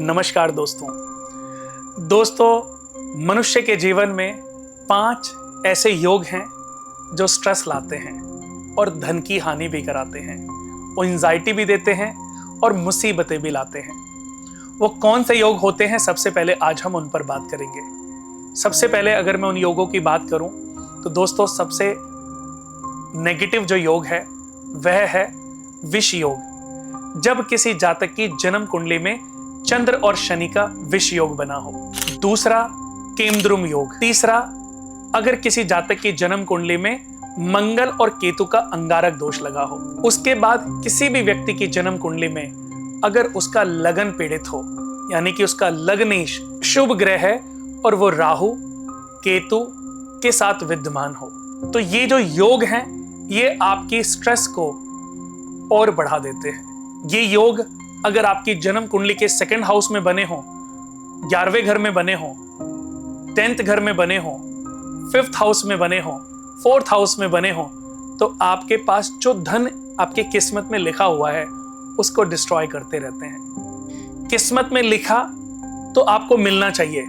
नमस्कार दोस्तों मनुष्य के जीवन में 5 ऐसे योग हैं जो स्ट्रेस लाते हैं और धन की हानि भी कराते हैं, वो एंजाइटी भी देते हैं और मुसीबतें भी लाते हैं। वो कौन से योग होते हैं, सबसे पहले आज हम उन पर बात करेंगे। सबसे पहले अगर मैं उन योगों की बात करूं तो दोस्तों सबसे नेगेटिव जो योग है वह है विष योग। जब किसी जातक की जन्म कुंडली में चंद्र और शनि का विष योग बना हो। दूसरा केमद्रुम योग। तीसरा अगर किसी जातक की जन्म कुंडली में मंगल और केतु का अंगारक दोष लगा हो। उसके बाद किसी भी व्यक्ति की जन्म कुंडली में अगर उसका लगन पीड़ित हो, यानी कि उसका लग्नेश शुभ ग्रह है और वो राहु केतु के साथ विद्यमान हो, तो ये जो योग हैं ये आपकी स्ट्रेस को और बढ़ा देते हैं। ये योग अगर आपकी जन्म कुंडली के 2nd हाउस में बने हो, 11वें घर में बने हो, 10th घर में बने हो, 5th हाउस में बने हो, 4th हाउस में बने हो, तो आपके पास जो धन आपकी किस्मत में लिखा हुआ है उसको डिस्ट्रॉय करते रहते हैं। किस्मत में लिखा तो आपको मिलना चाहिए,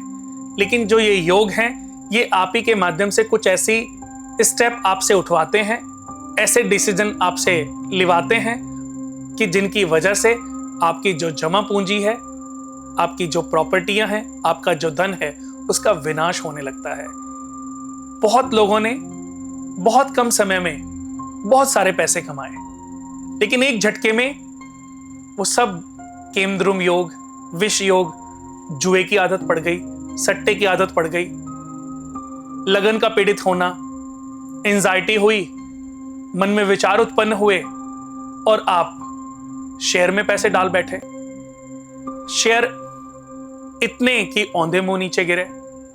लेकिन जो ये योग हैं ये आप ही के माध्यम से कुछ ऐसी स्टेप आपसे उठवाते हैं, ऐसे डिसीजन आपसे लिवाते हैं कि जिनकी वजह से आपकी जो जमा पूंजी है, आपकी जो प्रॉपर्टियां हैं, आपका जो धन है उसका विनाश होने लगता है। बहुत लोगों ने बहुत कम समय में बहुत सारे पैसे कमाए, लेकिन एक झटके में वो सब केमद्रुम योग, विष योग, जुए की आदत पड़ गई, सट्टे की आदत पड़ गई, लगन का पीड़ित होना, एंजाइटी हुई, मन में विचार उत्पन्न हुए और आप शेयर में पैसे डाल बैठे। शेयर इतने कि औंधे मुंह नीचे गिरे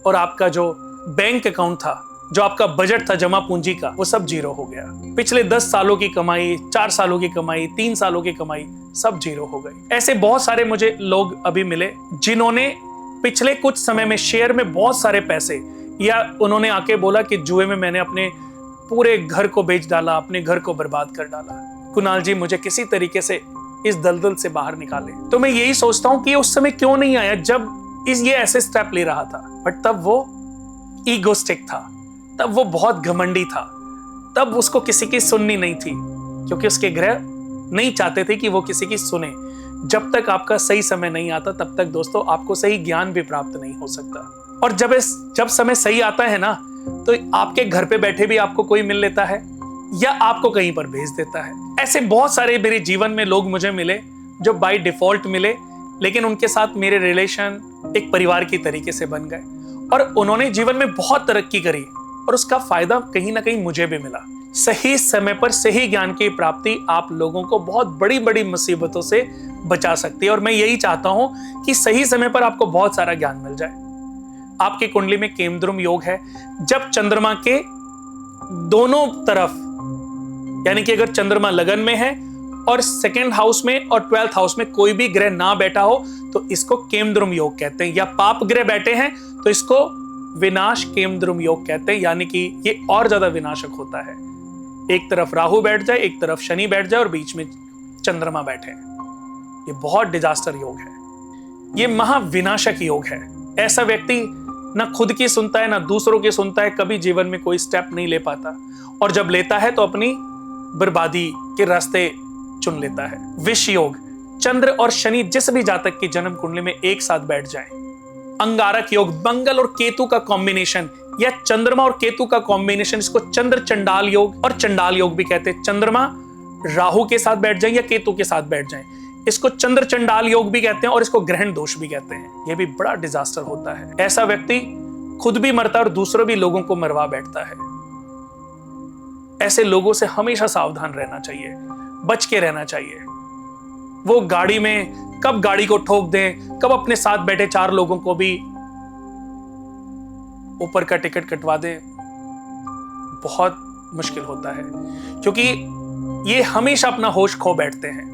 और आपका जो बैंक अकाउंट था, जो आपका बजट था जमा पूंजी का, वो सब जीरो हो गया। पिछले 10 सालों की कमाई, 4 सालों की कमाई, 3 सालों की कमाई सब जीरो हो गई। ऐसे बहुत सारे मुझे लोग अभी मिले जिन्होंने पिछले कुछ समय में शेयर में बहुत सारे पैसे, या उन्होंने आके बोला कि जुए में मैंने अपने पूरे घर को बेच डाला, अपने घर को बर्बाद कर डाला। कुणाल जी मुझे किसी तरीके से इस दलदल से बाहर निकाले। तो मैं यही सोचता हूं कि उस समय क्यों नहीं आया जब ये ऐसे स्टेप ले रहा था। बट तब वो ईगोस्टिक था, तब वो बहुत घमंडी था, तब उसको किसी की सुननी नहीं थी, क्योंकि उसके ग्रह नहीं चाहते थे कि वो किसी की सुने। जब तक आपका सही समय नहीं आता तब तक दोस्तों आपको सही ज्ञान भी प्राप्त नहीं हो सकता। और जब समय सही आता है ना, तो आपके घर पे बैठे भी आपको कोई मिल लेता है या आपको कहीं पर भेज देता है। ऐसे बहुत सारे मेरे जीवन में लोग मुझे मिले जो बाय डिफॉल्ट मिले, लेकिन उनके साथ मेरे रिलेशन एक परिवार की तरीके से बन गए और उन्होंने जीवन में बहुत तरक्की करी और उसका फायदा कहीं ना कहीं मुझे भी मिला। सही समय पर सही ज्ञान की प्राप्ति आप लोगों को बहुत बड़ी बड़ी मुसीबतों से बचा सकती है, और मैं यही चाहता हूं कि सही समय पर आपको बहुत सारा ज्ञान मिल जाए। आपकी कुंडली में केमद्रुम योग है, जब चंद्रमा के दोनों तरफ, यानी कि अगर चंद्रमा लगन में है और 2nd हाउस में और 12th हाउस में कोई भी ग्रह ना बैठा हो, तो इसको केमद्रुम योग कहते हैं। या पाप ग्रह बैठे हैं तो इसको विनाश केमद्रुम योग कहते हैं, यानी कि ये और ज्यादा विनाशक होता है। एक तरफ राहु बैठ जाए, एक तरफ शनि बैठ जाए और बीच में चंद्रमा बैठे, ये बहुत डिजास्टर योग है, ये महाविनाशक योग है। ऐसा व्यक्ति ना खुद की सुनता है ना दूसरों की सुनता है, कभी जीवन में कोई स्टेप नहीं ले पाता, और जब लेता है तो अपनी बर्बादी के रास्ते चुन लेता है। विष योग, चंद्र और शनि जिस भी जातक की जन्म कुंडली में एक साथ बैठ जाएं। अंगारक योग, मंगल और केतु का कॉम्बिनेशन या चंद्रमा और केतु का कॉम्बिनेशन, इसको चंद्र चंडाल योग और चंडाल योग भी कहते हैं। चंद्रमा राहु के साथ बैठ जाए या केतु के साथ बैठ जाए, इसको चंद्र चंडाल योग भी कहते हैं और इसको ग्रहण दोष भी कहते हैं। यह भी बड़ा डिजास्टर होता है। ऐसा व्यक्ति खुद भी मरता है और दूसरों भी लोगों को मरवा बैठता है। ऐसे लोगों से हमेशा सावधान रहना चाहिए, बच के रहना चाहिए। वो गाड़ी में कब गाड़ी को ठोक दें, कब अपने साथ बैठे 4 लोगों को भी ऊपर का टिकट कटवा दें, बहुत मुश्किल होता है, क्योंकि ये हमेशा अपना होश खो बैठते हैं।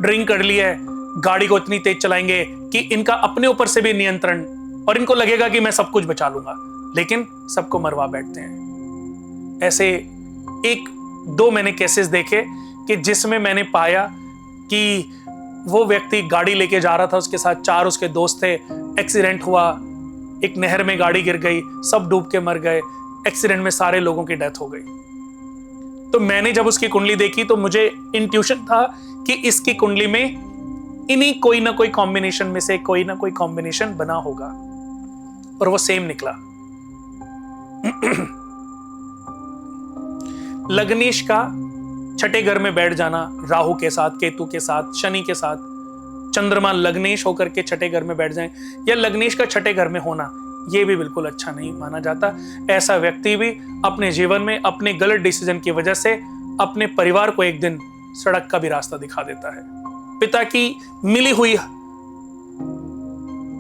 ड्रिंक कर लिया है, गाड़ी को इतनी तेज चलाएंगे कि इनका अपने ऊपर से भी नियंत्रण, और इनको लगेगा कि मैं सब कुछ बचा लूंगा, लेकिन सबको मरवा बैठते हैं। ऐसे 1-2 मैंने केसेस देखे कि जिसमें मैंने पाया कि वो व्यक्ति गाड़ी लेके जा रहा था, उसके साथ 4 उसके दोस्त थे, एक्सीडेंट हुआ, एक नहर में गाड़ी गिर गई, सब डूब के मर गए, एक्सीडेंट में सारे लोगों की डेथ हो गई। तो मैंने जब उसकी कुंडली देखी तो मुझे इंट्यूशन था कि इसकी कुंडली में इन्हीं कोई ना कोई कॉम्बिनेशन में से कोई ना कोई कॉम्बिनेशन बना होगा, और वो सेम निकला। लग्नेश का छठे घर में बैठ जाना, राहु के साथ, केतु के साथ, शनि के साथ, चंद्रमा लग्नेश होकर के छठे घर में बैठ जाए, या लग्नेश का छठे घर में होना, यह भी बिल्कुल अच्छा नहीं माना जाता। ऐसा व्यक्ति भी अपने जीवन में अपने गलत डिसीजन की वजह से अपने परिवार को एक दिन सड़क का भी रास्ता दिखा देता है। पिता की मिली हुई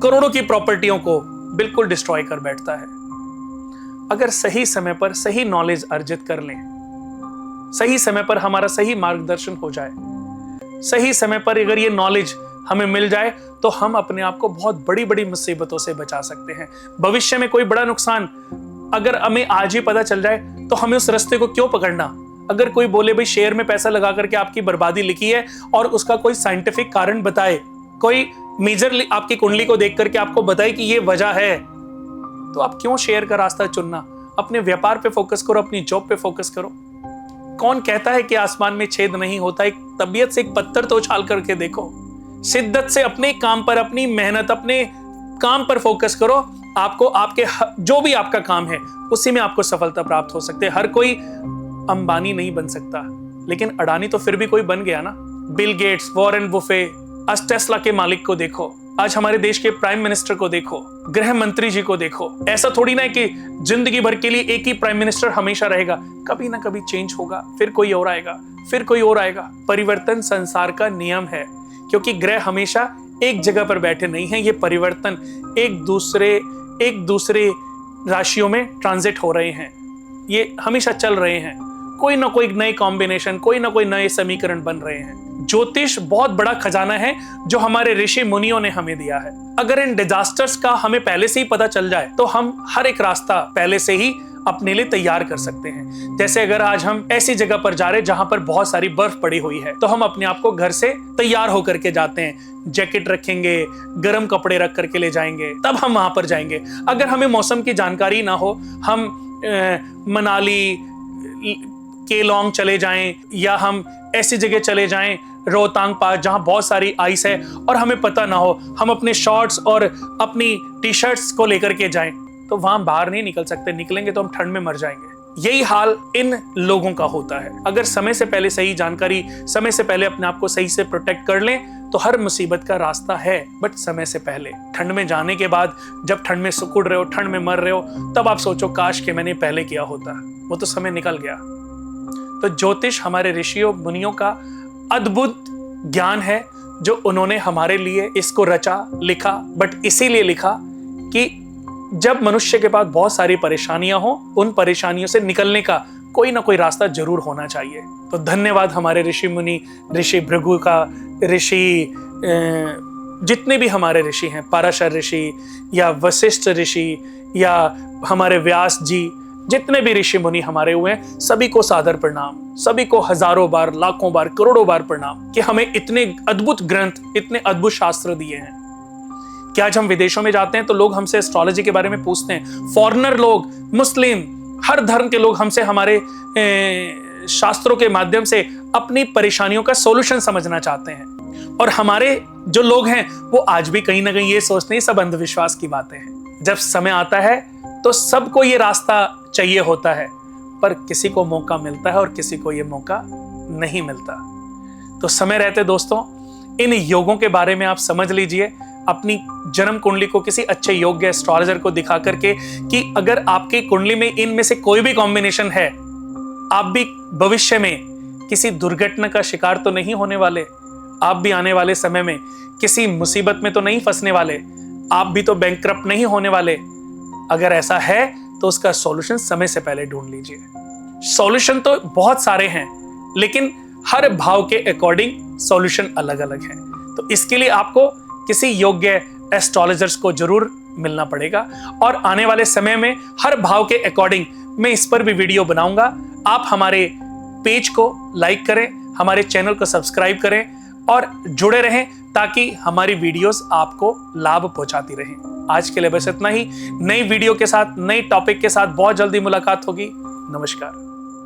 करोड़ों की प्रॉपर्टियों को बिल्कुल डिस्ट्रॉय कर बैठता है। अगर सही समय पर सही नॉलेज अर्जित कर लें, सही समय पर हमारा सही मार्गदर्शन हो जाए, सही समय पर अगर ये नॉलेज हमें मिल जाए, तो हम अपने आप को बहुत बड़ी बड़ी मुसीबतों से बचा सकते हैं। भविष्य में कोई बड़ा नुकसान अगर हमें आज ही पता चल जाए, तो हमें उस रास्ते को क्यों पकड़ना। अगर कोई बोले भाई शेयर में पैसा लगा करके आपकी बर्बादी लिखी है, और उसका कोई साइंटिफिक कारण बताए, कोई मेजर आपकी कुंडली को देख करके आपको बताए कि ये वजह है, तो आप क्यों शेयर का रास्ता चुनना। अपने व्यापार पे फोकस करो, अपनी जॉब पे फोकस करो। कौन कहता है कि आसमान में छेद नहीं होता। एक तबीयत से एक पत्थर तो उछाल करके देखो। शिद्दत से अपने काम पर, अपनी मेहनत, अपने काम पर फोकस करो। आपको आपके जो भी आपका काम है उसी में आपको सफलता प्राप्त हो सकती है। हर कोई अंबानी नहीं बन सकता, लेकिन अडानी तो फिर भी कोई बन गया ना। बिल गेट्स, वॉरेन बुफे, आज टेस्ला के मालिक को देखो, आज हमारे देश के प्राइम मिनिस्टर को देखो, गृह मंत्री जी को देखो। ऐसा थोड़ी ना है कि जिंदगी भर के लिए एक ही प्राइम मिनिस्टर हमेशा रहेगा। कभी ना कभी चेंज होगा, फिर कोई और आएगा, फिर कोई और आएगा। परिवर्तन संसार का नियम है, क्योंकि ग्रह हमेशा एक जगह पर बैठे नहीं हैं। ये परिवर्तन एक दूसरे राशियों में ट्रांजिट हो रहे हैं, ये हमेशा चल रहे हैं। कोई ना कोई नए कॉम्बिनेशन, कोई ना कोई नए समीकरण बन रहे हैं। ज्योतिष बहुत बड़ा खजाना है जो हमारे ऋषि मुनियों ने हमें दिया है। अगर इन डिजास्टर्स का हमें पहले से ही पता चल जाए, तो हम हर एक रास्ता पहले से ही अपने लिए तैयार कर सकते हैं। जैसे अगर आज हम ऐसी जगह पर जा रहे हैं जहां पर बहुत सारी बर्फ पड़ी हुई है, तो हम अपने आप को घर से तैयार होकर के जाते हैं। जैकेट रखेंगे, गर्म कपड़े रख करके ले जाएंगे, तब हम वहां पर जाएंगे। अगर हमें मौसम की जानकारी ना हो, हम मनाली, केलोंग चले जाएं, या हम ऐसी जगह चले जाएं रोहतांग पास जहां बहुत सारी आइस है, और हमें पता ना हो, हम अपने शॉर्ट्स और अपनी टी शर्ट्स को लेकर के जाएं, तो वहां बाहर नहीं निकल सकते। निकलेंगे तो हम ठंड में मर जाएंगे। यही हाल इन लोगों का होता है। अगर समय से पहले सही जानकारी, समय से पहले अपने आप को सही से प्रोटेक्ट कर लें, तो हर मुसीबत का रास्ता है। बट समय से पहले, ठंड में जाने के बाद, जब ठंड में सुकुड़ रहे हो, ठंड में मर रहे हो, तब आप सोचो काश कि मैंने पहले किया होता। वो तो समय निकल गया। तो ज्योतिष हमारे ऋषियों मुनियों का अद्भुत ज्ञान है, जो उन्होंने हमारे लिए इसको रचा, लिखा। बट इसीलिए लिखा कि जब मनुष्य के पास बहुत सारी परेशानियां हो, उन परेशानियों से निकलने का कोई ना कोई रास्ता जरूर होना चाहिए। तो धन्यवाद हमारे ऋषि मुनि, ऋषि भृगु का, ऋषि जितने भी हमारे ऋषि हैं, पराशर ऋषि या वशिष्ठ ऋषि या हमारे व्यास जी, जितने भी ऋषि मुनि हमारे हुए हैं, सभी को सादर प्रणाम। सभी को हजारों बार, लाखों बार, करोड़ों बार प्रणाम कि हमें इतने अद्भुत ग्रंथ, इतने अद्भुत शास्त्र दिए हैं। कि आज हम विदेशों में जाते हैं तो लोग हमसे एस्ट्रोलॉजी के बारे में पूछते हैं। फॉरेनर लोग, मुस्लिम, हर धर्म के लोग हमसे हमारे शास्त्रों के माध्यम से अपनी परेशानियों का सॉल्यूशन समझना चाहते हैं। और हमारे जो लोग हैं वो आज भी कहीं ना कहीं ये सोचते हैं सब अंधविश्वास की बातें हैं। जब समय आता है तो सबको ये रास्ता चाहिए होता है, पर किसी को मौका मिलता है और किसी को ये मौका नहीं मिलता। तो समय रहते दोस्तों, इन योगों के बारे में आप समझ लीजिए। अपनी जन्म कुंडली को किसी अच्छे योग्य एस्ट्रोलॉजर को दिखा करके कि अगर आपकी कुंडली में इनमें से कोई भी कॉम्बिनेशन है, आप भी भविष्य में किसी दुर्घटना का शिकार तो नहीं होने वाले, आप भी आने वाले समय में किसी मुसीबत में तो नहीं फंसने वाले, आप भी तो बैंकक्रप्ट नहीं होने वाले। अगर ऐसा है तो उसका सॉल्यूशन समय से पहले ढूंढ लीजिए। सॉल्यूशन तो बहुत सारे हैं, लेकिन हर भाव के अकॉर्डिंग सॉल्यूशन अलग अलग है। तो इसके लिए आपको किसी योग्य एस्ट्रोलॉजर्स को जरूर मिलना पड़ेगा। और आने वाले समय में हर भाव के अकॉर्डिंग मैं इस पर भी वीडियो बनाऊंगा। आप हमारे पेज को लाइक करें, हमारे चैनल को सब्सक्राइब करें और जुड़े रहें ताकि हमारी वीडियोस आपको लाभ पहुंचाती रहें। आज के लिए बस इतना ही। नई वीडियो के साथ, नई टॉपिक के साथ बहुत जल्दी मुलाकात होगी। नमस्कार।